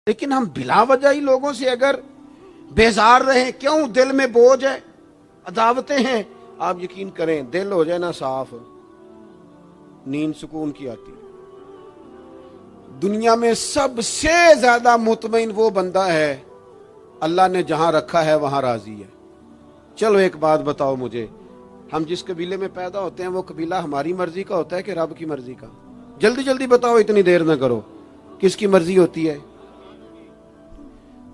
لیکن ہم بلا وجہ ہی لوگوں سے اگر بیزار رہیں، کیوں؟ دل میں بوجھ ہے، عداوتیں ہیں، آپ یقین کریں دل ہو جائے نا صاف، نیند سکون کی آتی۔ دنیا میں سب سے زیادہ مطمئن وہ بندہ ہے اللہ نے جہاں رکھا ہے وہاں راضی ہے۔ چلو ایک بات بتاؤ مجھے، ہم جس قبیلے میں پیدا ہوتے ہیں وہ قبیلہ ہماری مرضی کا ہوتا ہے کہ رب کی مرضی کا؟ جلدی جلدی بتاؤ، اتنی دیر نہ کرو، کس کی مرضی ہوتی ہے؟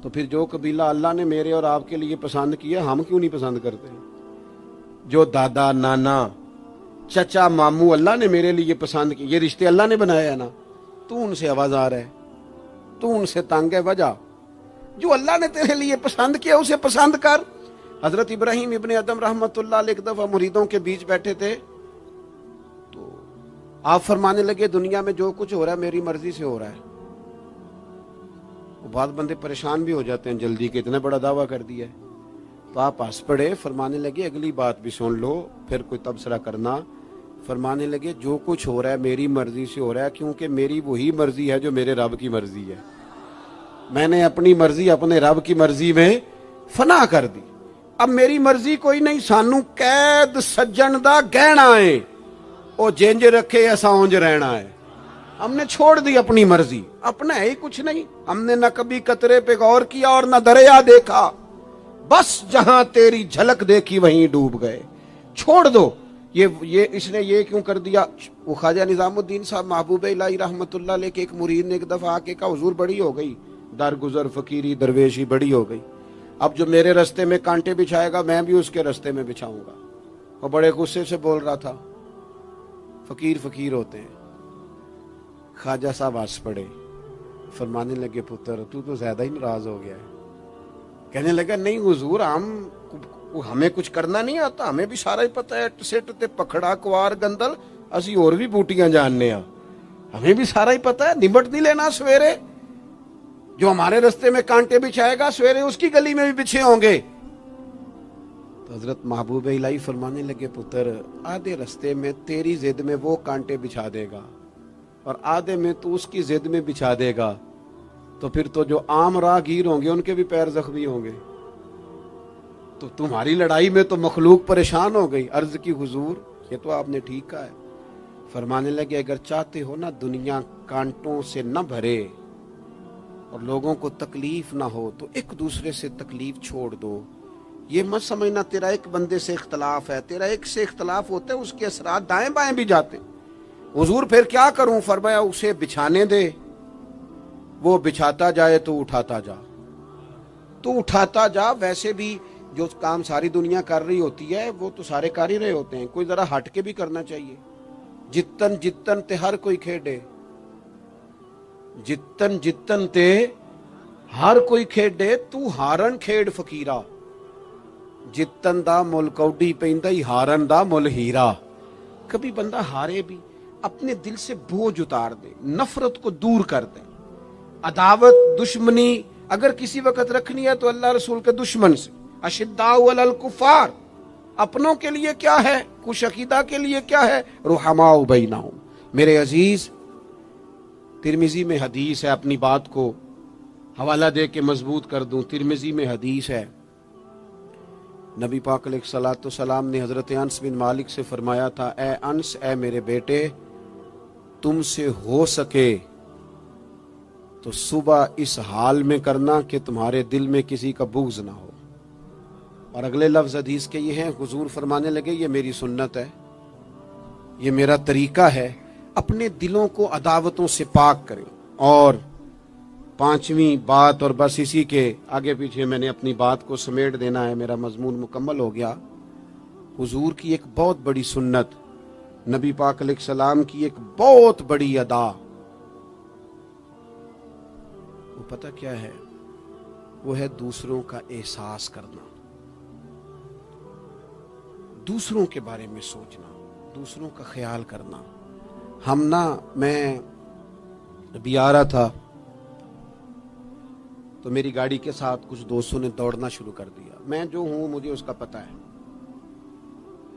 تو پھر جو قبیلہ اللہ نے میرے اور آپ کے لیے پسند کیا ہم کیوں نہیں پسند کرتے؟ جو دادا نانا چچا ماموں اللہ نے میرے لیے پسند کی، یہ رشتے اللہ نے بنایا ہے نا، تو ان سے آوازار ہے، تو ان سے تنگ ہے۔ وجہ جو اللہ نے تیرے لیے پسند کیا اسے پسند کر۔ حضرت ابراہیم ابن ادم رحمت اللہ علیہ ایک دفعہ مریدوں کے بیچ بیٹھے تھے تو آپ فرمانے لگے دنیا میں جو کچھ ہو رہا ہے میری مرضی سے ہو رہا ہے۔ بعض بندے پریشان بھی ہو جاتے ہیں جلدی کہ اتنا بڑا دعویٰ کر دیا ہے، تو آپ ہنس پڑے، فرمانے لگے اگلی بات بھی سن لو پھر کوئی تبصرہ کرنا۔ فرمانے لگے جو کچھ ہو رہا ہے میری مرضی سے ہو رہا ہے، کیونکہ میری وہی مرضی ہے جو میرے رب کی مرضی ہے۔ میں نے اپنی مرضی اپنے رب کی مرضی میں فنا کر دی۔ اب میری مرضی کوئی نہیں، سانو قید سجن دا گہنا ہے، او جنج رکھے ایسا اونج رہنا ہے۔ ہم نے چھوڑ دی اپنی مرضی، اپنا ہے ہی کچھ نہیں۔ ہم نے نہ کبھی قطرے پہ غور کیا اور نہ دریا دیکھا، بس جہاں تیری جھلک دیکھی وہیں ڈوب گئے۔ چھوڑ دو یہ اس نے یہ کیوں کر دیا؟ وہ خواجہ نظام الدین صاحب محبوب الہی رحمت اللہ علیہ کے ایک مرید نے ایک دفعہ آ کے کہا حضور بڑی ہو گئی درگزر فقیری درویشی بڑی ہو گئی، اب جو میرے رستے میں کانٹے بچھائے گا میں بھی اس کے رستے میں بچھاؤں گا۔ وہ بڑے غصے سے بول رہا تھا، فقیر فقیر ہوتے ہیں۔ خواجہ صاحب ہنس پڑے، فرمانے لگے پتر تو زیادہ ہی ناراض ہو گیا ہے۔ کہنے لگا نہیں حضور ہمیں کچھ کرنا نہیں آتا، ہمیں بھی سارا ہی پتہ ہے، سٹ تے پکھڑا کوار گندل اسی اور بھی بوٹیاں جاننے ہاں، ہمیں بھی سارا ہی پتہ ہے، نمٹ نہیں لینا سویرے۔ جو ہمارے رستے میں کانٹے بچھائے گا سویرے اس کی گلی میں بھی بچھے ہوں گے۔ تو حضرت محبوب الہی فرمانے لگے پتر آدھے رستے میں تیری ضد میں وہ کانٹے بچھا دے گا اور آدھے میں تو اس کی ضد میں بچھا دے گا، تو پھر تو جو عام راہگیر ہوں گے ان کے بھی پیر زخمی ہوں گے۔ تو تمہاری لڑائی میں تو مخلوق پریشان ہو گئی۔ عرض کی حضور یہ تو آپ نے ٹھیک کہا ہے۔ فرمانے لگے اگر چاہتے ہو نا دنیا کانٹوں سے نہ بھرے اور لوگوں کو تکلیف نہ ہو تو ایک دوسرے سے تکلیف چھوڑ دو۔ یہ مت سمجھنا تیرا ایک بندے سے اختلاف ہے، تیرا ایک سے اختلاف ہوتا ہے اس کے اثرات دائیں بائیں بھی جاتے ہیں۔ حضور پھر کیا کروں؟ فرمایا اسے بچھانے دے، وہ بچھاتا جائے تو اٹھاتا جا، تو اٹھاتا جا۔ ویسے بھی جو کام ساری دنیا کر رہی ہوتی ہے وہ تو سارے کر ہی رہے ہوتے ہیں، کوئی ذرا ہٹ کے بھی کرنا چاہیے۔ جتن جتن تے ہر کوئی کھیڈے، جتن جتن تے ہر کوئی کھیڈے، تو ہارن کھیڈ فقیرا، جتن دا مل کوڈی پیندا ہی ہارن دا مل ہیرا۔ کبھی بندہ ہارے بھی اپنے دل سے بوجھ اتار دے، نفرت کو دور کر دے۔ عداوت دشمنی اگر کسی وقت رکھنی ہے تو اللہ رسول کے دشمن سے۔ اشداء علی الکفار، اپنوں کے لیے کیا ہے، کش عقیدہ کے لیے کیا ہے، رحماء بینہم۔ میرے عزیز ترمذی میں حدیث ہے، اپنی بات کو حوالہ دے کے مضبوط کر دوں، ترمذی میں حدیث ہے، نبی پاک علیہ الصلوۃ والسلام نے حضرت انس بن مالک سے فرمایا تھا، اے انس، اے میرے بیٹے، تم سے ہو سکے تو صبح اس حال میں کرنا کہ تمہارے دل میں کسی کا بغض نہ ہو۔ اور اگلے لفظ حدیث کے یہ ہیں، حضور فرمانے لگے یہ میری سنت ہے، یہ میرا طریقہ ہے، اپنے دلوں کو عداوتوں سے پاک کریں۔ اور پانچویں بات، اور بس اسی کے آگے پیچھے میں نے اپنی بات کو سمیٹ دینا ہے، میرا مضمون مکمل ہو گیا۔ حضور کی ایک بہت بڑی سنت، نبی پاک علیہ السلام کی ایک بہت بڑی ادا، وہ پتہ کیا ہے؟ وہ ہے دوسروں کا احساس کرنا، دوسروں کے بارے میں سوچنا، دوسروں کا خیال کرنا۔ میں ابھی آ رہا تھا تو میری گاڑی کے ساتھ کچھ دوستوں نے دوڑنا شروع کر دیا۔ میں جو ہوں مجھے اس کا پتہ ہے،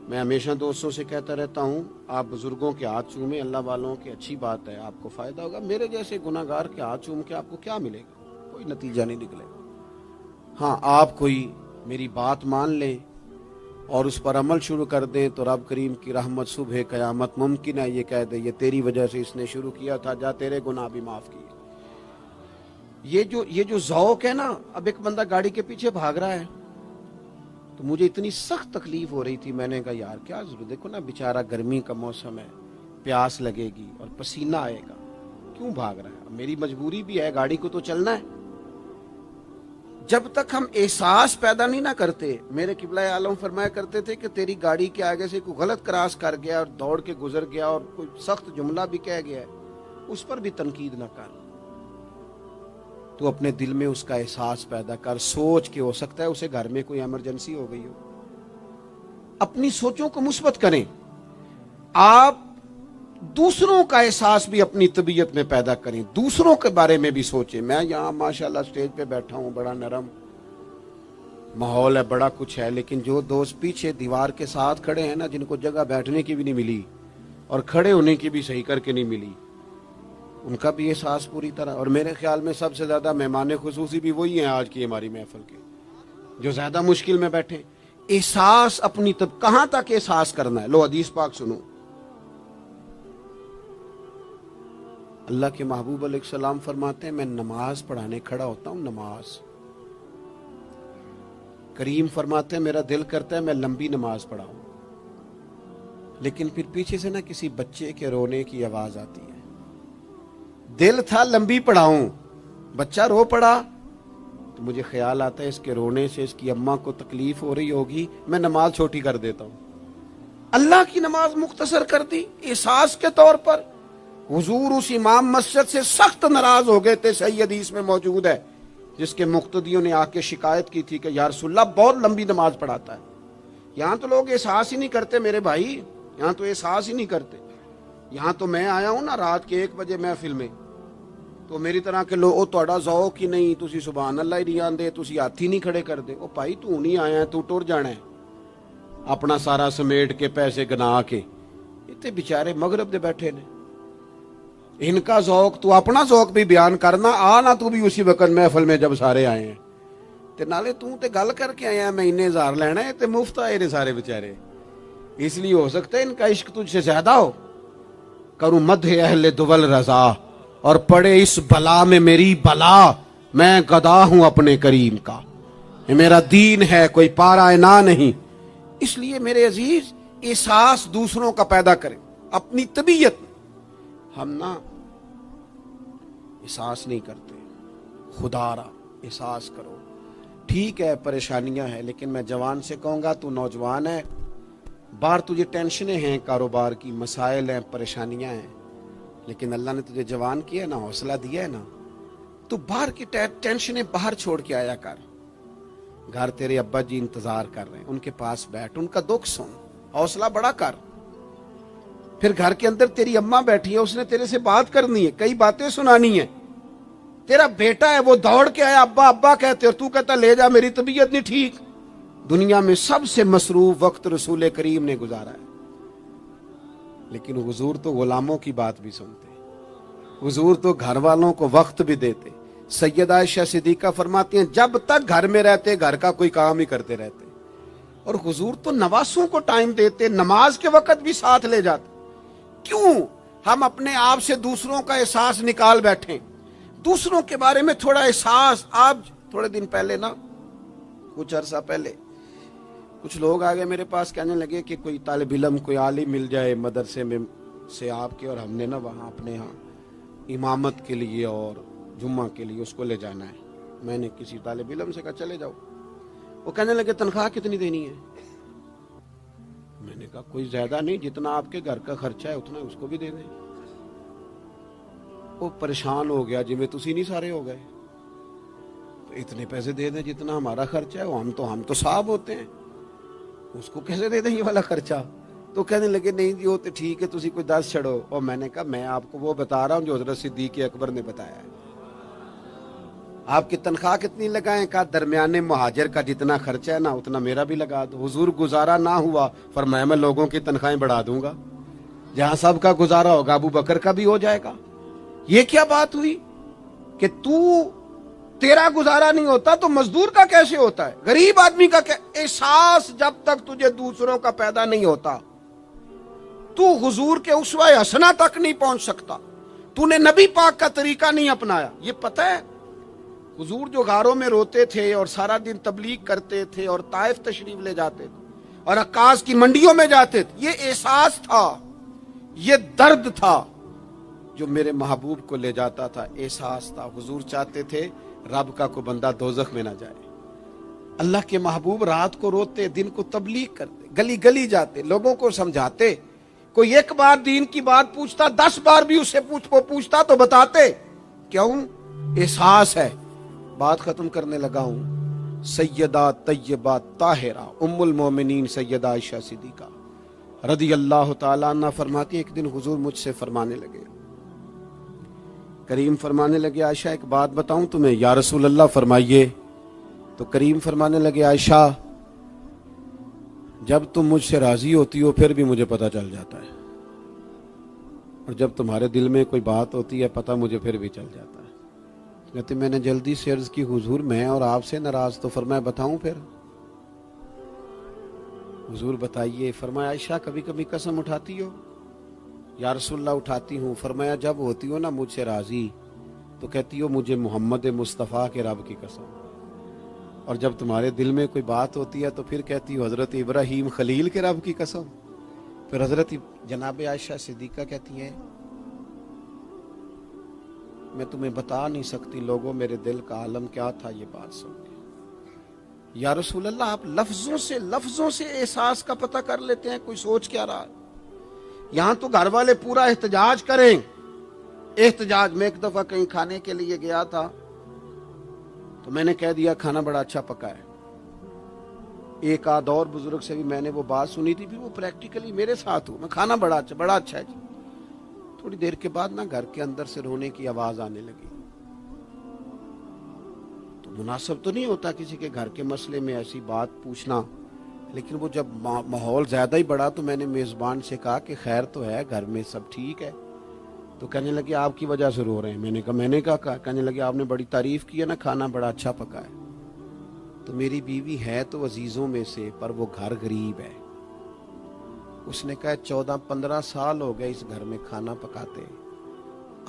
میں ہمیشہ دوستوں سے کہتا رہتا ہوں آپ بزرگوں کے ہاتھ چومیں، اللہ والوں کی اچھی بات ہے، آپ کو فائدہ ہوگا۔ میرے جیسے گناہگار کے ہاتھ چوم کے آپ کو کیا ملے گا؟ کوئی نتیجہ نہیں نکلے گا. ہاں آپ کوئی میری بات مان لیں اور اس پر عمل شروع کر دیں تو رب کریم کی رحمت صبح قیامت ممکن ہے یہ کہہ دے یہ تیری وجہ سے اس نے شروع کیا تھا، جا تیرے گناہ بھی معاف کیے. یہ جو ذوق ہے نا، اب ایک بندہ گاڑی کے پیچھے بھاگ رہا ہے تو مجھے اتنی سخت تکلیف ہو رہی تھی، میں نے کہا یار کیا ضرورت، دیکھو نا بیچارہ گرمی کا موسم ہے، پیاس لگے گی اور پسینہ آئے گا، کیوں بھاگ رہا ہے؟ میری مجبوری بھی ہے، گاڑی کو تو چلنا ہے. جب تک ہم احساس پیدا نہیں نہ کرتے، میرے قبلہ عالم فرمایا کرتے تھے کہ تیری گاڑی کے آگے سے کوئی غلط کراس کر گیا اور دوڑ کے گزر گیا اور کوئی سخت جملہ بھی کہہ گیا ہے، اس پر بھی تنقید نہ کر، تو اپنے دل میں اس کا احساس پیدا کر، سوچ کے ہو سکتا ہے اسے گھر میں کوئی ایمرجنسی ہو گئی ہو. اپنی سوچوں کو مثبت کریں. آپ دوسروں کا احساس بھی اپنی طبیعت میں پیدا کریں، دوسروں کے بارے میں بھی سوچیں. میں یہاں ماشاءاللہ سٹیج پہ بیٹھا ہوں، بڑا نرم ماحول ہے، بڑا کچھ ہے، لیکن جو دوست پیچھے دیوار کے ساتھ کھڑے ہیں نا، جن کو جگہ بیٹھنے کی بھی نہیں ملی اور کھڑے ہونے کی بھی صحیح کر کے نہیں ملی، ان کا بھی احساس پوری طرح. اور میرے خیال میں سب سے زیادہ مہمان خصوصی بھی وہی ہیں آج کی ہماری محفل کے، جو زیادہ مشکل میں بیٹھے. احساس اپنی کہاں تک احساس کرنا ہے؟ لو حدیث پاک سنو. اللہ کے محبوب علیہ السلام فرماتے ہیں میں نماز پڑھانے کھڑا ہوتا ہوں، نماز. کریم فرماتے ہیں میرا دل کرتا ہے میں لمبی نماز پڑھاؤں، لیکن پھر پیچھے سے نا کسی بچے کے رونے کی آواز آتی ہے. دل تھا لمبی پڑھاؤں، بچہ رو پڑا تو مجھے خیال آتا ہے اس کے رونے سے اس کی اماں کو تکلیف ہو رہی ہوگی، میں نماز چھوٹی کر دیتا ہوں. اللہ کی نماز مختصر کر دی احساس کے طور پر. حضور اس امام مسجد سے سخت ناراض ہو گئے تھے، صحیح حدیث میں موجود ہے، جس کے مقتدیوں نے آ کے شکایت کی تھی کہ یا رسول اللہ بہت لمبی نماز پڑھاتا ہے. یہاں تو لوگ احساس ہی نہیں کرتے میرے بھائی، یہاں تو احساس ہی نہیں کرتے. یہاں تو میں آیا ہوں نا رات کے 1 بجے محفل میں، تو میری طرح کے لوگ تہاڈا ذوق ہی نہیں، تسی سبحان اللہ ہی نہیں آندے، تسی ہاتھ ہی نہیں کھڑے کر دے. او بھائی تو نہیں آیا ہے، تو ٹر جانا ہے اپنا سارا سمیٹ کے پیسے گنا کے. اتنے بیچارے مغرب دے بیٹھے نے، ان کا ذوق تو اپنا ذوق بھی بیان کرنا، آنا تو بھی اسی وقت محفل میں جب سارے آئے ہیں. تے نالے تو تے گل کر کے آیا میں انہیں ہزار لینا ہے، تے مفت آئے نے سارے بیچارے. اس لیے ہو سکتا ہے ان کا عشق تجھ سے زیادہ ہو. کروں مدح اہل دول رضا اور پڑے اس بلا میں میری بلا، میں گدا ہوں اپنے کریم کا، یہ میرا دین ہے کوئی پارا انا نہیں. اس لیے میرے عزیز احساس دوسروں کا پیدا کریں اپنی طبیعت. ہم نا احساس نہیں کرتے، خدا را احساس کرو. ٹھیک ہے پریشانیاں ہیں، لیکن میں جوان سے کہوں گا تو نوجوان ہے، باہر تجھے ٹینشنیں ہیں، کاروبار کی مسائل ہیں، پریشانیاں ہیں، لیکن اللہ نے تجھے جوان کیا نا، حوصلہ دیا ہے نا، تو باہر کی ٹینشنیں باہر چھوڑ کے آیا کر. گھر تیرے ابا جی انتظار کر رہے ہیں، ان کے پاس بیٹھ، ان کا دکھ سن، حوصلہ بڑا کر. پھر گھر کے اندر تیری اماں بیٹھی ہے، اس نے تیرے سے بات کرنی ہے، کئی باتیں سنانی ہے. تیرا بیٹا ہے وہ دوڑ کے آیا ابا ابا کہتے، اور تو کہتا لے جا میری طبیعت نہیں ٹھیک. دنیا میں سب سے مصروف وقت رسول کریم نے گزارا ہے، لیکن حضور تو غلاموں کی بات بھی سنتے، حضور تو گھر والوں کو وقت بھی دیتے. سیدہ عائشہ صدیقہ فرماتی ہیں جب تک گھر میں رہتے گھر کا کوئی کام ہی کرتے رہتے. اور حضور تو نواسوں کو ٹائم دیتے، نماز کے وقت بھی ساتھ لے جاتے. کیوں ہم اپنے آپ سے دوسروں کا احساس نکال بیٹھیں، دوسروں کے بارے میں تھوڑا احساس. آپ تھوڑے دن پہلے نا، کچھ عرصہ پہلے کچھ لوگ آگے میرے پاس کہنے لگے کہ کوئی طالب علم کوئی عالم مل جائے مدرسے میں سے آپ کے، اور ہم نے نا وہاں اپنے ہاں امامت کے لیے اور جمعہ کے لیے اس کو لے جانا ہے. میں نے کسی طالب علم سے کہا چلے جاؤ. وہ کہنے لگے تنخواہ کتنی دینی ہے؟ میں نے کہا کوئی زیادہ نہیں، جتنا آپ کے گھر کا خرچہ ہے اتنا اس کو بھی دے دیں. وہ پریشان ہو گیا، جی میں تسی نہیں سارے ہو گئے، تو اتنے پیسے دے دیں جتنا ہمارا خرچہ ہے. ہم تو صاحب ہوتے ہیں، اس کو کیسے دے دیں یہ والا خرچہ؟ تو کہنے لگے نہیں جی وہ تو ٹھیک ہے، تسی کوئی 10 چھڑو. اور میں نے کہا میں آپ کو وہ بتا رہا ہوں جو حضرت صدیق اکبر نے بتایا ہے. آپ کی تنخواہ کتنی لگائیں؟ کہا درمیانے مہاجر کا جتنا خرچہ ہے نا اتنا میرا بھی لگا دو. حضور گزارا نہ ہوا، فرمایا میں لوگوں کی تنخواہیں بڑھا دوں گا، جہاں سب کا گزارا ہوگا ابو بکر کا بھی ہو جائے گا. یہ کیا بات ہوئی کہ تو تیرا گزارا نہیں ہوتا تو مزدور کا کیسے ہوتا ہے؟ غریب آدمی کا احساس جب تک تجھے دوسروں کا پیدا نہیں ہوتا تو حضور کے اسوہ حسنہ تک نہیں پہنچ سکتا. تو نے نبی پاک کا طریقہ نہیں اپنایا. یہ پتہ ہے حضور جو غاروں میں روتے تھے اور سارا دن تبلیغ کرتے تھے اور طائف تشریف لے جاتے تھے اور عکاظ کی منڈیوں میں جاتے تھے، یہ احساس تھا، یہ درد تھا جو میرے محبوب کو لے جاتا تھا. احساس تھا. حضور چاہتے تھے رب کا کوئی بندہ دوزخ میں نہ جائے. اللہ کے محبوب رات کو روتے، دن کو تبلیغ کرتے، گلی گلی جاتے، لوگوں کو سمجھاتے. کوئی ایک بار دین کی بات پوچھتا، 10 بار بھی اس سے پوچھتا تو بتاتے. کیوں؟ احساس ہے. بات ختم کرنے لگا ہوں. سیدہ طیبہ طاہرہ ام المومنین سیدہ عائشہ صدیقہ رضی اللہ تعالیٰ عنہ فرماتی، ایک دن حضور مجھ سے فرمانے لگے، کریم فرمانے لگے عائشہ ایک بات بتاؤں تمہیں؟ یا رسول اللہ فرمائیے. تو کریم فرمانے لگے عائشہ جب تم مجھ سے راضی ہوتی ہو پھر بھی مجھے پتہ چل جاتا ہے، اور جب تمہارے دل میں کوئی بات ہوتی ہے پتہ مجھے پھر بھی چل جاتا ہے. کہتے میں نے جلدی سے عرض کی حضور میں اور آپ سے ناراض. تو فرمایا بتاؤں پھر؟ حضور بتائیے. فرمایا عائشہ کبھی کبھی قسم اٹھاتی ہو؟ یا رسول اللہ اٹھاتی ہوں. فرمایا جب ہوتی ہو نا مجھ سے راضی تو کہتی ہو مجھے محمد مصطفیٰ کے رب کی قسم، اور جب تمہارے دل میں کوئی بات ہوتی ہے تو پھر کہتی ہو حضرت ابراہیم خلیل کے رب کی قسم. پھر حضرت جناب عائشہ صدیقہ کہتی ہیں میں تمہیں بتا نہیں سکتی لوگوں میرے دل کا عالم کیا تھا یہ بات سن کے. یا رسول اللہ آپ لفظوں سے احساس کا پتہ کر لیتے ہیں کوئی سوچ کیا رہا ہے. یہاں تو گھر والے پورا احتجاج کریں. احتجاج میں ایک دفعہ کہیں کھانے کے لیے گیا تھا تو میں نے کہہ دیا کھانا بڑا اچھا پکا ہے. ایک آدھ اور بزرگ سے بھی میں نے وہ بات سنی تھی، پھر وہ پریکٹیکلی میرے ساتھ ہوں، میں کھانا بڑا اچھا ہے جی. تھوڑی دیر کے بعد نا گھر کے اندر سے رونے کی آواز آنے لگی. تو مناسب تو نہیں ہوتا کسی کے گھر کے مسئلے میں ایسی بات پوچھنا، لیکن وہ جب ماحول زیادہ ہی بڑا تو میں نے میزبان سے کہا کہ خیر تو ہے گھر میں سب ٹھیک ہے؟ تو کہنے لگے آپ کی وجہ سے رو رہے ہیں. میں نے کہا کہنے لگے آپ نے بڑی تعریف کی ہے نا کھانا بڑا اچھا پکا ہے. تو میری بیوی ہے تو عزیزوں میں سے پر وہ گھر غریب ہے. اس نے کہا 14-15 سال ہو گئے اس گھر میں کھانا پکاتے،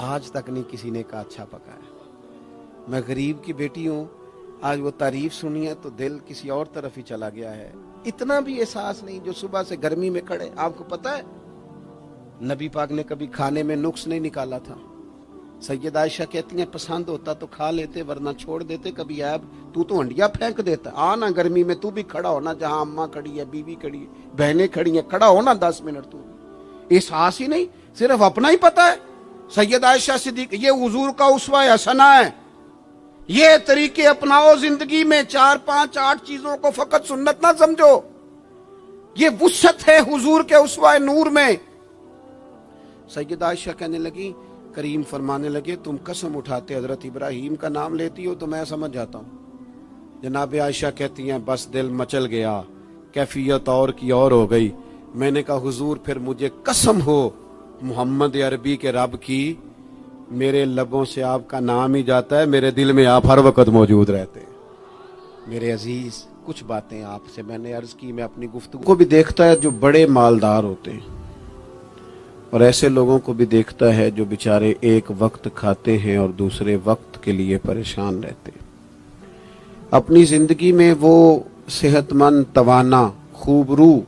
آج تک نہیں کسی نے کہا اچھا پکا ہے. میں غریب کی بیٹی ہوں، آج وہ تعریف سنی ہے تو دل کسی اور طرف ہی چلا گیا ہے. اتنا بھی احساس نہیں جو صبح سے گرمی میں کھڑے. آپ کو پتہ ہے نبی پاک نے کبھی کھانے میں نقص نہیں نکالا تھا. سیدہ عائشہ کہتی ہیں پسند ہوتا تو کھا لیتے ورنہ چھوڑ دیتے. کبھی عیب تو ہنڈیا پھینک دیتا. آنا گرمی میں تو بھی کھڑا ہونا، جہاں اماں کھڑی ہے، بیوی کھڑی ہے، بہنیں کھڑی ہیں، کھڑا ہونا 10 منٹ. تو احساس ہی نہیں، صرف اپنا ہی پتہ ہے. سیدہ عائشہ صدیقہ یہ حضور کا اسوہ حسنہ ہے. یہ طریقے اپناؤ زندگی میں. 4 5 8 چیزوں کو فقط سنت نہ سمجھو. یہ وسعت ہے حضور کے اسوہ نور میں. سیدہ عائشہ کہنے لگی، کریم فرمانے لگے تم قسم اٹھاتے حضرت ابراہیم کا نام لیتی ہو تو میں سمجھ جاتا ہوں. جناب عائشہ کہتی ہیں بس دل مچل گیا، کیفیت اور کی اور ہو گئی. میں نے کہا حضور پھر مجھے قسم ہو محمد عربی کے رب کی، میرے لبوں سے آپ کا نام ہی جاتا ہے، میرے دل میں آپ ہر وقت موجود رہتے ہیں. میرے عزیز کچھ باتیں آپ سے میں نے عرض کی. میں اپنی گفتگو کو بھی دیکھتا ہے جو بڑے مالدار ہوتے ہیں، اور ایسے لوگوں کو بھی دیکھتا ہے جو بیچارے ایک وقت کھاتے ہیں اور دوسرے وقت کے لیے پریشان رہتے ہیں. اپنی زندگی میں وہ صحت مند، توانا، خوبرو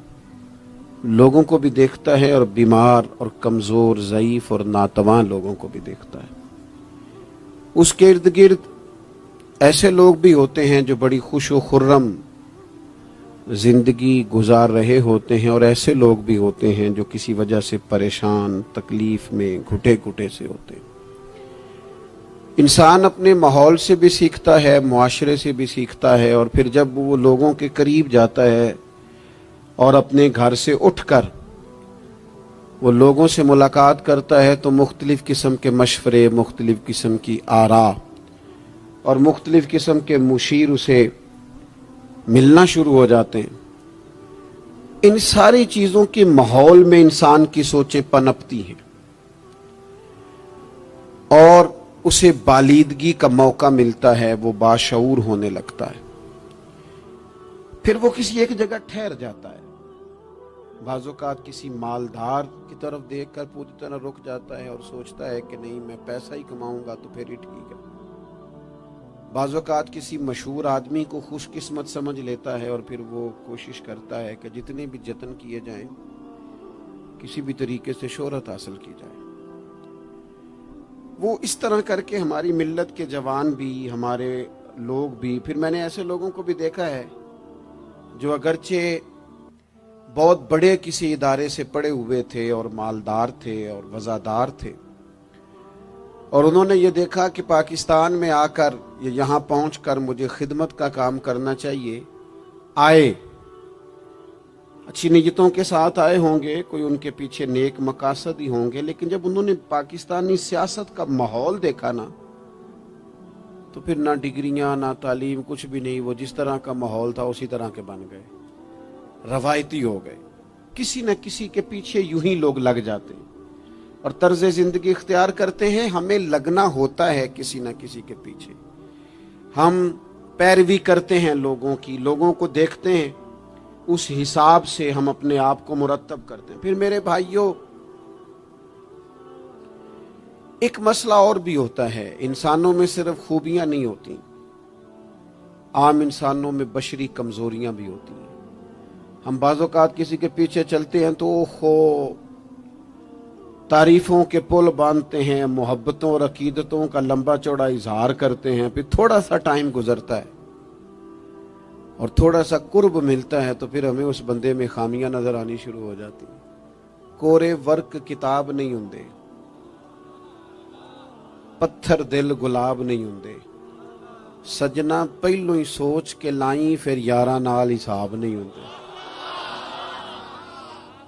لوگوں کو بھی دیکھتا ہے اور بیمار اور کمزور، ضعیف اور ناتواں لوگوں کو بھی دیکھتا ہے. اس کے ارد گرد ایسے لوگ بھی ہوتے ہیں جو بڑی خوش و خرم زندگی گزار رہے ہوتے ہیں، اور ایسے لوگ بھی ہوتے ہیں جو کسی وجہ سے پریشان، تکلیف میں، گھٹے گھٹے سے ہوتے ہیں. انسان اپنے ماحول سے بھی سیکھتا ہے، معاشرے سے بھی سیکھتا ہے، اور پھر جب وہ لوگوں کے قریب جاتا ہے اور اپنے گھر سے اٹھ کر وہ لوگوں سے ملاقات کرتا ہے تو مختلف قسم کے مشورے، مختلف قسم کی آراء اور مختلف قسم کے مشیر اسے ملنا شروع ہو جاتے ہیں. ان ساری چیزوں کے ماحول میں انسان کی سوچیں پنپتی ہیں، اور اسے بالیدگی کا موقع ملتا ہے، وہ باشعور ہونے لگتا ہے، پھر وہ کسی ایک جگہ ٹھہر جاتا ہے۔ بعض اوقات کسی مالدار کی طرف دیکھ کر پوری طرح رک جاتا ہے اور سوچتا ہے کہ نہیں، میں پیسہ ہی کماؤں گا تو پھر ہی ٹھیک ہے۔ بعض اوقات کسی مشہور آدمی کو خوش قسمت سمجھ لیتا ہے اور پھر وہ کوشش کرتا ہے کہ جتنے بھی جتن کیے جائیں کسی بھی طریقے سے شہرت حاصل کی جائے۔ وہ اس طرح کر کے ہماری ملت کے جوان بھی، ہمارے لوگ بھی، پھر میں نے ایسے لوگوں کو بھی دیکھا ہے جو اگرچہ بہت بڑے کسی ادارے سے پڑھے ہوئے تھے اور مالدار تھے اور وزادار تھے، اور انہوں نے یہ دیکھا کہ پاکستان میں آ کر یہاں پہنچ کر مجھے خدمت کا کام کرنا چاہیے، آئے، اچھی نیتوں کے ساتھ آئے ہوں گے، کوئی ان کے پیچھے نیک مقاصد ہی ہوں گے، لیکن جب انہوں نے پاکستانی سیاست کا ماحول دیکھا نا، تو پھر نہ ڈگریاں نہ تعلیم کچھ بھی نہیں، وہ جس طرح کا ماحول تھا اسی طرح کے بن گئے، روایتی ہو گئے۔ کسی نہ کسی کے پیچھے یوں ہی لوگ لگ جاتے ہیں اور طرز زندگی اختیار کرتے ہیں۔ ہمیں لگنا ہوتا ہے کسی نہ کسی کے پیچھے، ہم پیروی کرتے ہیں لوگوں کی، لوگوں کو دیکھتے ہیں، اس حساب سے ہم اپنے آپ کو مرتب کرتے ہیں۔ پھر میرے بھائیوں، ایک مسئلہ اور بھی ہوتا ہے، انسانوں میں صرف خوبیاں نہیں ہوتی، عام انسانوں میں بشری کمزوریاں بھی ہوتی ہیں۔ ہم بعض اوقات کسی کے پیچھے چلتے ہیں تو تعریفوں کے پل باندھتے ہیں، محبتوں اور عقیدتوں کا لمبا چوڑا اظہار کرتے ہیں، پھر تھوڑا سا ٹائم گزرتا ہے اور تھوڑا سا قرب ملتا ہے تو پھر ہمیں اس بندے میں خامیاں نظر آنی شروع ہو جاتی ہیں۔ کورے ورک کتاب نہیں ہوندے، پتھر دل گلاب نہیں ہوندے، سجنا پہلو ہی سوچ کے لائیں پھر یاراں نال حساب نہیں ہوندے۔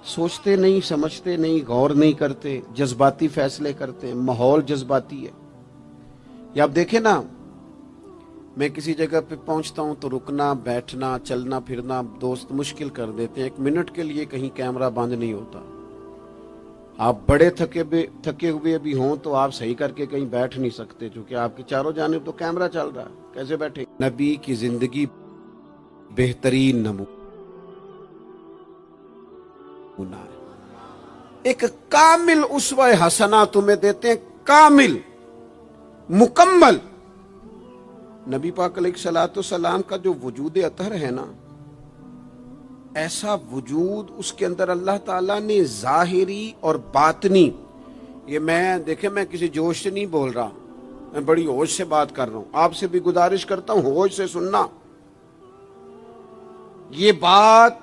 سوچتے نہیں، سمجھتے نہیں، غور نہیں کرتے، جذباتی فیصلے کرتے ہیں، ماحول جذباتی ہے۔ یا آپ دیکھیں نا، میں کسی جگہ پہ پہنچتا ہوں تو رکنا، بیٹھنا، چلنا پھرنا دوست مشکل کر دیتے ہیں، 1 منٹ کے لیے کہیں کیمرہ بند نہیں ہوتا۔ آپ بڑے تھکے ہوئے بھی ہوں تو آپ صحیح کر کے کہیں بیٹھ نہیں سکتے، چونکہ آپ کی چاروں جانب تو کیمرہ چل رہا ہے، کیسے بیٹھیں؟ نبی کی زندگی بہترین نمونہ ہے۔ ایک کامل اسوہ حسنہ تمہیں دیتے ہیں، کامل، مکمل۔ نبی پاک علیہ الصلوۃ والسلام کا جو وجود اطہر ہے نا، ایسا وجود اس کے اندر اللہ تعالیٰ نے ظاہری اور باطنی، یہ دیکھیں میں کسی جوش سے نہیں بول رہا، میں بڑی ہوش سے بات کر رہا ہوں، آپ سے بھی گزارش کرتا ہوں ہوش سے سننا۔ یہ بات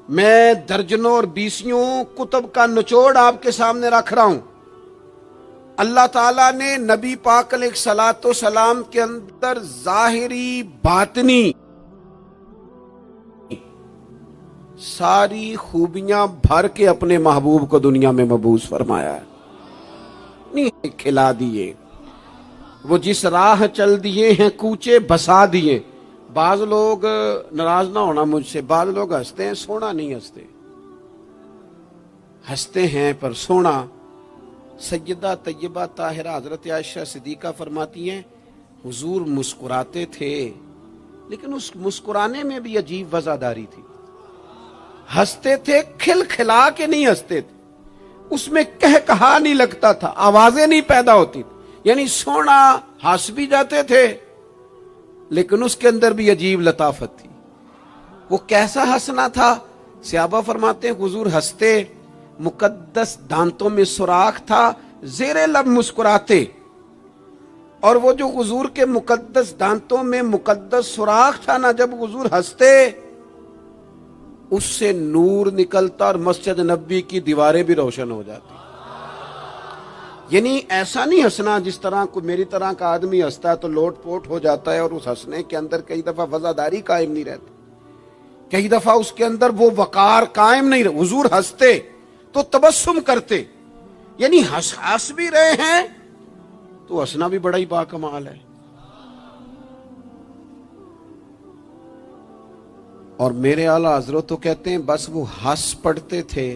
میں درجنوں اور بیسیوں کتب کا نچوڑ آپ کے سامنے رکھ رہا ہوں۔ اللہ تعالیٰ نے نبی پاک علیہ الصلوۃ والسلام کے اندر ظاہری باطنی ساری خوبیاں بھر کے اپنے محبوب کو دنیا میں مبعوث فرمایا ہے، نہیں کھلا دیے، وہ جس راہ چل دیے ہیں کوچے بسا دیے۔ بعض لوگ ناراض نہ ہونا مجھ سے، بعض لوگ ہنستے ہیں، سونا نہیں ہنستے، ہنستے ہیں پر سونا۔ سیدہ طیبہ طاہرہ حضرت عائشہ صدیقہ فرماتی ہیں حضور مسکراتے تھے لیکن اس مسکرانے میں بھی عجیب وزاداری تھی، ہنستے تھے کھل کھلا کے نہیں ہنستے تھے، اس میں کہا نہیں لگتا تھا، آوازیں نہیں پیدا ہوتی تھی، یعنی سونا ہنس بھی جاتے تھے لیکن اس کے اندر بھی عجیب لطافت تھی۔ وہ کیسا ہنسنا تھا؟ صحابہ فرماتے ہیں حضور ہنستے، مقدس دانتوں میں سوراخ تھا، زیر لب مسکراتے، اور وہ جو حضور کے مقدس دانتوں میں مقدس سوراخ تھا نا، جب حضور ہنستے اس سے نور نکلتا اور مسجد نبوی کی دیواریں بھی روشن ہو جاتی۔ یعنی ایسا نہیں ہنسنا جس طرح کوئی میری طرح کا آدمی ہنستا ہے تو لوٹ پوٹ ہو جاتا ہے اور اس ہنسنے کے اندر کئی دفعہ وزاداری قائم نہیں رہتی، کئی دفعہ اس کے اندر وہ وقار قائم نہیں رہتا۔ حضور ہنستے تو تبسم کرتے، یعنی ہنس بھی رہے ہیں تو ہنسنا بھی بڑا ہی باکمال ہے۔ اور میرے اعلیٰ حضرت تو کہتے ہیں بس وہ ہنس پڑتے تھے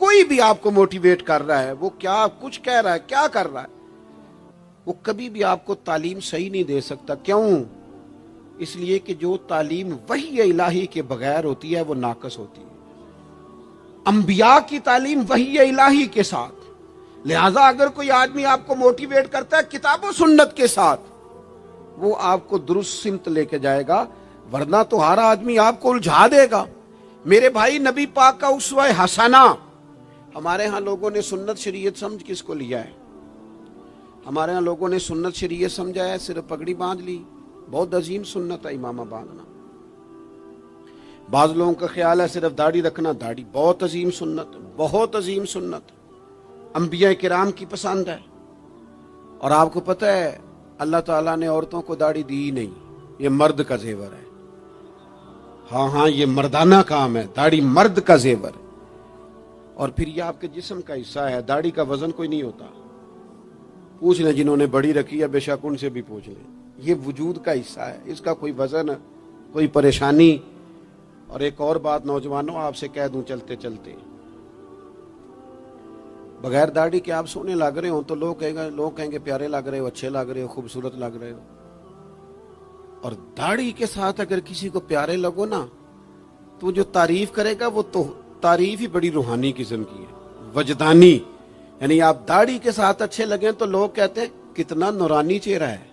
کوئی بھی آپ کو موٹیویٹ کر رہا ہے، وہ کیا کچھ کہہ رہا ہے، کیا کر رہا ہے، وہ کبھی بھی آپ کو تعلیم صحیح نہیں دے سکتا۔ کیوں؟ اس لیے کہ جو تعلیم وحی الہی کے بغیر ہوتی ہے وہ ناقص ہوتی ہے۔ انبیاء کی تعلیم وحی الہی کے ساتھ، لہذا اگر کوئی آدمی آپ کو موٹیویٹ کرتا ہے کتاب و سنت کے ساتھ، وہ آپ کو درست سمت لے کے جائے گا، ورنہ تو ہر آدمی آپ کو الجھا دے گا۔ میرے بھائی، نبی پاک کا اسوہ حسنہ، ہمارے ہاں لوگوں نے سنت شریعت سمجھ کس کو لیا ہے؟ ہمارے ہاں لوگوں نے سنت شریعت سمجھا ہے صرف پگڑی باندھ لی، بہت عظیم سنت ہے امامہ باندھنا۔ بعض لوگوں کا خیال ہے صرف داڑھی رکھنا، داڑھی بہت عظیم سنت، بہت عظیم سنت، انبیاء کرام کی پسند ہے۔ اور آپ کو پتہ ہے اللہ تعالیٰ نے عورتوں کو داڑھی دی ہی نہیں، یہ مرد کا زیور ہے۔ ہاں یہ مردانہ کام ہے، داڑھی مرد کا زیور ہے۔ اور پھر یہ آپ کے جسم کا حصہ ہے، داڑھی کا وزن کوئی نہیں ہوتا۔ پوچھ لیں جنہوں نے بڑی رکھی ہے، بے شک ان سے بھی پوچھ لیں، یہ وجود کا حصہ ہے، اس کا کوئی وزن، کوئی پریشانی۔ اور ایک اور بات نوجوانوں آپ سے کہہ دوں چلتے چلتے، بغیر داڑھی کے آپ سونے لگ رہے ہوں تو لوگ کہیں گے پیارے لگ رہے ہو، اچھے لگ رہے ہو، خوبصورت لگ رہے ہو۔ اور داڑھی کے ساتھ اگر کسی کو پیارے لگو نا تو جو تعریف کرے گا وہ تو تعریف ہی بڑی روحانی قسم کی ہے، وجدانی۔ یعنی آپ داڑھی کے ساتھ اچھے لگیں تو لوگ کہتے ہیں کتنا نورانی چہرہ ہے۔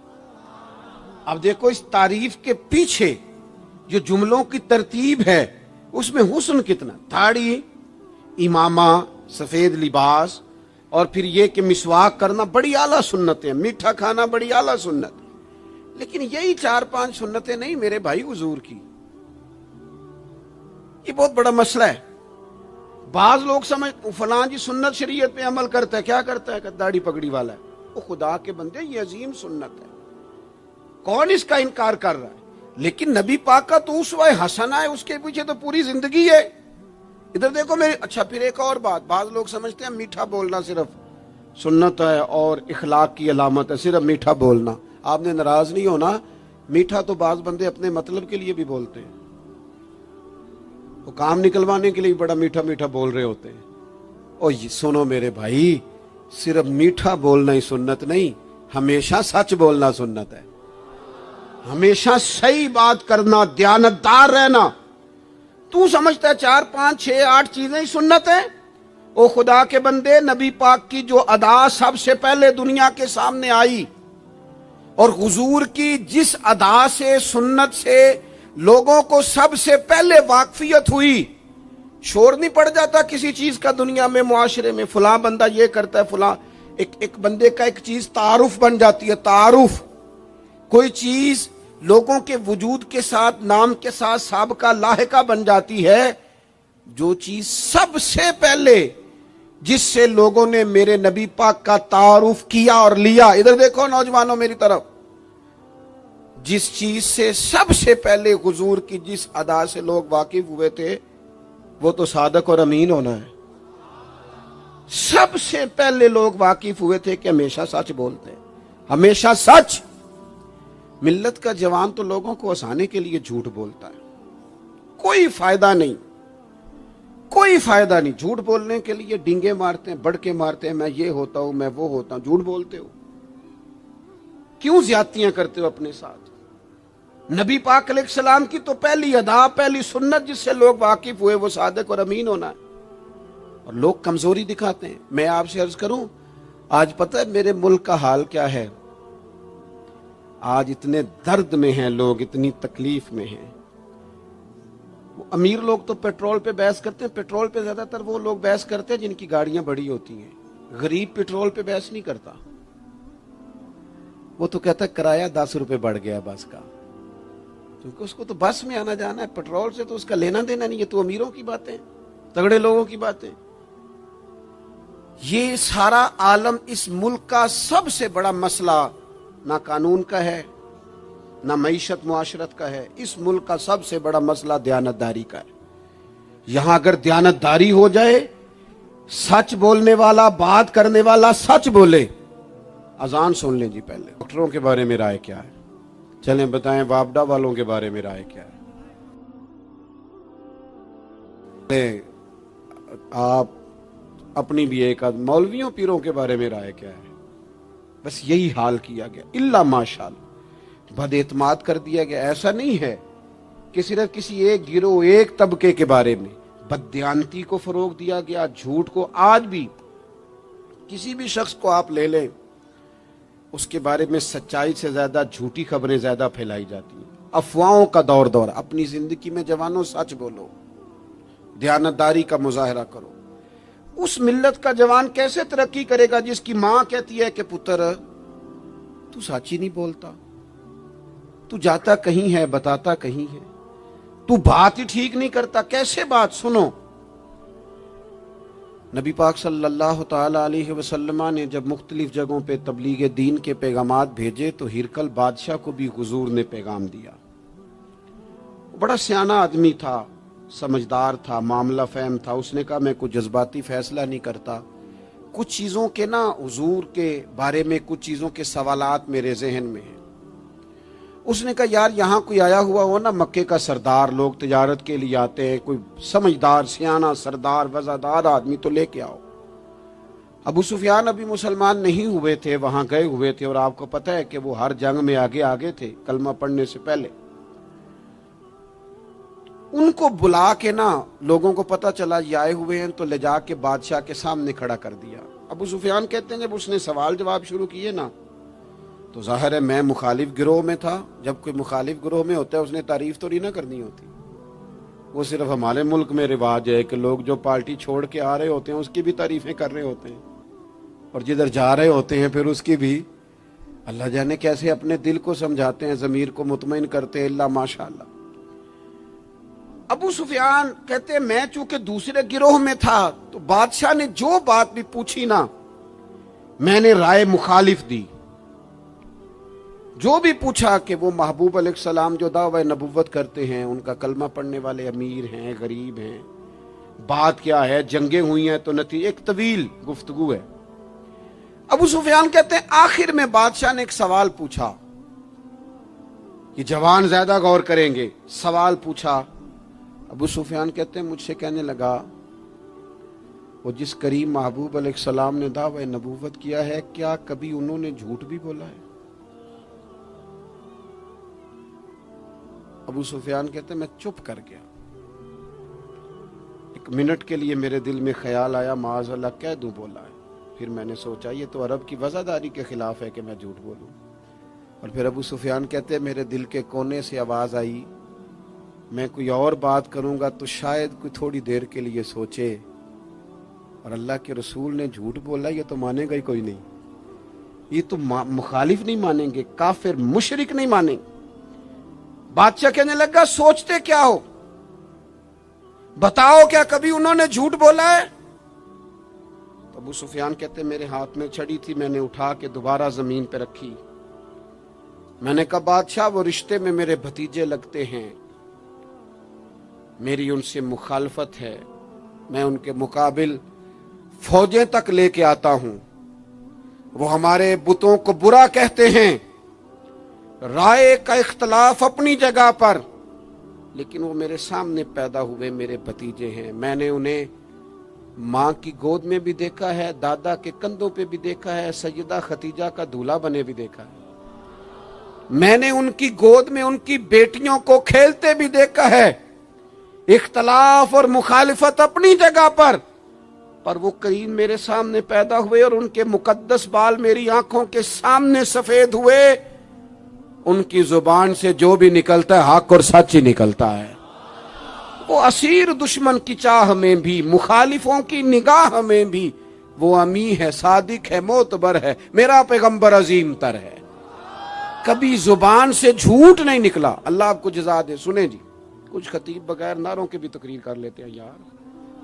اب دیکھو اس تعریف کے پیچھے جو جملوں کی ترتیب ہے اس میں حسن کتنا، داڑھی، امامہ، سفید لباس، اور پھر یہ کہ مسواک کرنا بڑی اعلیٰ سنت ہے، میٹھا کھانا بڑی اعلیٰ سنت۔ لیکن یہی 4-5 سنتیں نہیں میرے بھائی حضور کی، یہ بہت بڑا مسئلہ ہے۔ بعض لوگ سمجھ فلاں جی سنت شریعت پہ عمل کرتا ہے، کیا کرتا ہے کہ داڑھی پگڑی والا ہے، وہ خدا کے بندے یہ عظیم سنت ہے، کون اس کا انکار کر رہا ہے؟ لیکن نبی پاک کا تو اسوہ حسنہ ہے، اس کے پیچھے تو پوری زندگی ہے۔ ادھر دیکھو میرے، اچھا پھر ایک اور بات، بعض لوگ سمجھتے ہیں میٹھا بولنا صرف سنت ہے اور اخلاق کی علامت ہے، صرف میٹھا بولنا۔ آپ نے ناراض نہیں ہونا، میٹھا تو بعض بندے اپنے مطلب کے لیے بھی بولتے ہیں، وہ کام نکلوانے کے لیے بڑا میٹھا میٹھا بول رہے ہوتے ہیں۔ اور یہ سنو میرے بھائی، صرف میٹھا بولنا ہی سنت نہیں، ہمیشہ سچ بولنا سنت ہے، ہمیشہ صحیح بات کرنا، دیانتدار رہنا۔ تو سمجھتا ہے 4 5 6 8 چیزیں ہی سنت ہیں؟ او خدا کے بندے، نبی پاک کی جو ادا سب سے پہلے دنیا کے سامنے آئی اور حضور کی جس ادا سے، سنت سے لوگوں کو سب سے پہلے واقفیت ہوئی، شور نہیں پڑ جاتا کسی چیز کا دنیا میں، معاشرے میں فلاں بندہ یہ کرتا ہے، فلاں ایک بندے کا ایک چیز تعارف بن جاتی ہے، تعارف، کوئی چیز لوگوں کے وجود کے ساتھ، نام کے ساتھ سابقہ لاحقہ بن جاتی ہے۔ جو چیز سب سے پہلے جس سے لوگوں نے میرے نبی پاک کا تعارف کیا اور لیا، ادھر دیکھو نوجوانوں میری طرف، جس چیز سے سب سے پہلے حضور کی جس ادا سے لوگ واقف ہوئے تھے وہ تو صادق اور امین ہونا ہے۔ سب سے پہلے لوگ واقف ہوئے تھے کہ ہمیشہ سچ بولتے ہیں، ہمیشہ سچ۔ ملت کا جوان تو لوگوں کو ہنسانے کے لیے جھوٹ بولتا ہے، کوئی فائدہ نہیں، کوئی فائدہ نہیں، جھوٹ بولنے کے لیے ڈنگے مارتے ہیں، بڑکے مارتے ہیں، میں یہ ہوتا ہوں، میں وہ ہوتا ہوں، جھوٹ بولتے ہو، کیوں زیادتیاں کرتے ہو اپنے ساتھ؟ نبی پاک علیہ السلام کی تو پہلی ادا، پہلی سنت جس سے لوگ واقف ہوئے وہ صادق اور امین ہونا ہے، اور لوگ کمزوری دکھاتے ہیں۔ میں آپ سے عرض کروں، آج پتہ ہے میرے ملک کا حال کیا ہے؟ آج اتنے درد میں ہیں لوگ، اتنی تکلیف میں ہیں۔ امیر لوگ تو پیٹرول پہ بحث کرتے ہیں، پیٹرول پہ زیادہ تر وہ لوگ بحث کرتے ہیں جن کی گاڑیاں بڑی ہوتی ہیں۔ غریب پیٹرول پہ بحث نہیں کرتا، وہ تو کہتا ہے کرایہ 10 روپے بڑھ گیا بس کا، کیونکہ اس کو تو بس میں آنا جانا ہے، پیٹرول سے تو اس کا لینا دینا نہیں۔ یہ تو امیروں کی باتیں، تگڑے لوگوں کی باتیں۔ یہ سارا عالم، اس ملک کا سب سے بڑا مسئلہ نہ قانون کا ہے، نہ معیشت معاشرت کا ہے، اس ملک کا سب سے بڑا مسئلہ دیانتداری کا ہے۔ یہاں اگر دیانتداری ہو جائے، سچ بولنے والا، بات کرنے والا سچ بولے۔ اذان سن لیں جی پہلے، ڈاکٹروں کے بارے میں رائے کیا ہے؟ چلیں بتائیں وابڈا والوں کے بارے میں رائے کیا ہے؟ آپ اپنی بھی ایک آدھ مولویوں پیروں کے بارے میں رائے کیا ہے؟ بس یہی حال کیا گیا، الا ماشاءاللہ بد اعتماد کر دیا گیا۔ ایسا نہیں ہے کہ صرف کسی ایک گروہ ایک طبقے کے بارے میں بددیانتی کو فروغ دیا گیا، جھوٹ کو۔ آج بھی کسی بھی شخص کو آپ لے لیں، اس کے بارے میں سچائی سے زیادہ جھوٹی خبریں زیادہ پھیلائی جاتی ہیں۔ افواہوں کا دور اپنی زندگی میں جوانوں سچ بولو، دیانتداری کا مظاہرہ کرو۔ اس ملت کا جوان کیسے ترقی کرے گا جس کی ماں کہتی ہے کہ پتر تو سچ ہی نہیں بولتا، تو جاتا کہیں ہے بتاتا کہیں ہے، تو بات ہی ٹھیک نہیں کرتا، کیسے بات سنو۔ نبی پاک صلی اللہ تعالی علیہ وسلم نے جب مختلف جگہوں پہ تبلیغ دین کے پیغامات بھیجے تو ہرقل بادشاہ کو بھی حضور نے پیغام دیا۔ بڑا سیانہ آدمی تھا، سمجھدار تھا، معاملہ فہم تھا۔ اس نے کہا میں کوئی جذباتی فیصلہ نہیں کرتا، کچھ چیزوں کے حضور کے بارے میں کچھ چیزوں کے سوالات میرے ذہن میں ہیں۔ اس نے کہا یار یہاں کوئی آیا ہوا ہو نا، مکے کا سردار، لوگ تجارت کے لیے آتے ہیں، کوئی سمجھدار سیانہ سردار وزادار آدمی تو لے کے آؤ۔ ابو سفیان ابھی مسلمان نہیں ہوئے تھے، وہاں گئے ہوئے تھے، اور آپ کو پتہ ہے کہ وہ ہر جنگ میں آگے تھے کلمہ پڑھنے سے پہلے۔ ان کو بلا کے لوگوں کو پتہ چلا یہ آئے ہوئے ہیں تو لے جا کے بادشاہ کے سامنے کھڑا کر دیا۔ ابو سفیان کہتے ہیں جب اس نے سوال جواب شروع کیے تو ظاہر ہے میں مخالف گروہ میں تھا۔ جب کوئی مخالف گروہ میں ہوتا ہے اس نے تعریف تو نہیں نہ کرنی ہوتی۔ وہ صرف ہمارے ملک میں رواج ہے کہ لوگ جو پارٹی چھوڑ کے آ رہے ہوتے ہیں اس کی بھی تعریفیں کر رہے ہوتے ہیں، اور جدھر جا رہے ہوتے ہیں پھر اس کی بھی۔ اللہ جانے کیسے اپنے دل کو سمجھاتے ہیں، ضمیر کو مطمئن کرتے ہیں، اللہ ماشاءاللہ۔ ابو سفیان کہتے ہیں میں چونکہ دوسرے گروہ میں تھا تو بادشاہ نے جو بات بھی پوچھی میں نے رائے مخالف دی۔ جو بھی پوچھا کہ وہ محبوب علیہ السلام جو دعوی نبوت کرتے ہیں، ان کا کلمہ پڑھنے والے امیر ہیں، غریب ہیں، بات کیا ہے، جنگیں ہوئی ہیں تو نتیجہ، ایک طویل گفتگو ہے۔ ابو سفیان کہتے ہیں آخر میں بادشاہ نے ایک سوال پوچھا، یہ جوان زیادہ غور کریں گے، سوال پوچھا۔ ابو سفیان کہتے ہیں مجھ سے کہنے لگا وہ جس کریم محبوب علیہ السلام نے دعوی نبوت کیا ہے کیا کبھی انہوں نے جھوٹ بھی بولا ہے؟ ابو سفیان کہتے ہیں میں چپ کر گیا۔ ایک منٹ کے لیے میرے دل میں خیال آیا معاذ اللہ کہہ دوں بولا ہے، پھر میں نے سوچا یہ تو عرب کی وزاداری کے خلاف ہے کہ میں جھوٹ بولوں۔ اور پھر ابو سفیان کہتے ہیں میرے دل کے کونے سے آواز آئی میں کوئی اور بات کروں گا تو شاید کوئی تھوڑی دیر کے لیے سوچے، اور اللہ کے رسول نے جھوٹ بولا یہ تو مانے گا ہی کوئی نہیں، یہ تو مخالف نہیں مانیں گے، کافر مشرک نہیں مانیں گے۔ بادشاہ کہنے لگا سوچتے کیا ہو، بتاؤ کیا کبھی انہوں نے جھوٹ بولا ہے؟ تو ابو سفیان کہتے میرے ہاتھ میں چھڑی تھی، میں نے اٹھا کے دوبارہ زمین پہ رکھی۔ میں نے کہا بادشاہ وہ رشتے میں میرے بھتیجے لگتے ہیں، میری ان سے مخالفت ہے، میں ان کے مقابل فوجیں تک لے کے آتا ہوں، وہ ہمارے بتوں کو برا کہتے ہیں، رائے کا اختلاف اپنی جگہ پر، لیکن وہ میرے سامنے پیدا ہوئے میرے بھتیجے ہیں، میں نے انہیں ماں کی گود میں بھی دیکھا ہے، دادا کے کندھوں پہ بھی دیکھا ہے، سیدہ خدیجہ کا دولہا بنے بھی دیکھا ہے، میں نے ان کی گود میں ان کی بیٹیوں کو کھیلتے بھی دیکھا ہے۔ اختلاف اور مخالفت اپنی جگہ پر وہ کریم میرے سامنے پیدا ہوئے اور ان کے مقدس بال میری آنکھوں کے سامنے سفید ہوئے، ان کی زبان سے جو بھی نکلتا ہے حق اور سچ ہی نکلتا ہے۔ وہ اسیر دشمن کی چاہ میں بھی، مخالفوں کی نگاہ میں بھی وہ امی ہے، صادق ہے، معتبر ہے، میرا پیغمبر عظیم تر ہے، کبھی زبان سے جھوٹ نہیں نکلا۔ اللہ آپ کو جزا دے۔ سنیں جی، کچھ خطیب بغیر نعروں کے بھی تقریر کر لیتے ہیں یار،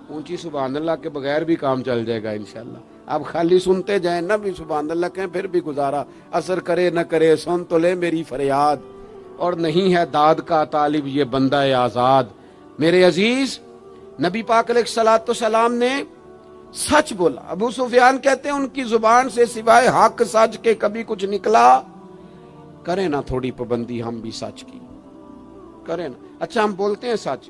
اونچی سبحان اللہ کے بغیر بھی کام چل جائے گا انشاءاللہ۔ آپ خالی سنتے جائیں نہ بھی سبحان اللہ کہیں پھر بھی گزارا، اثر کرے نہ کرے سن تو لے میری فریاد، اور نہیں ہے داد کا طالب یہ بندہ آزاد۔ میرے عزیز نبی پاک علیہ الصلوۃ والسلام نے سچ بولا۔ ابو سفیان کہتے ہیں ان کی زبان سے سوائے حق سچ کے کبھی کچھ نکلا؟ کریں نا تھوڑی پابندی ہم بھی سچ کی، کریں نا۔ اچھا ہم بولتے ہیں سچ،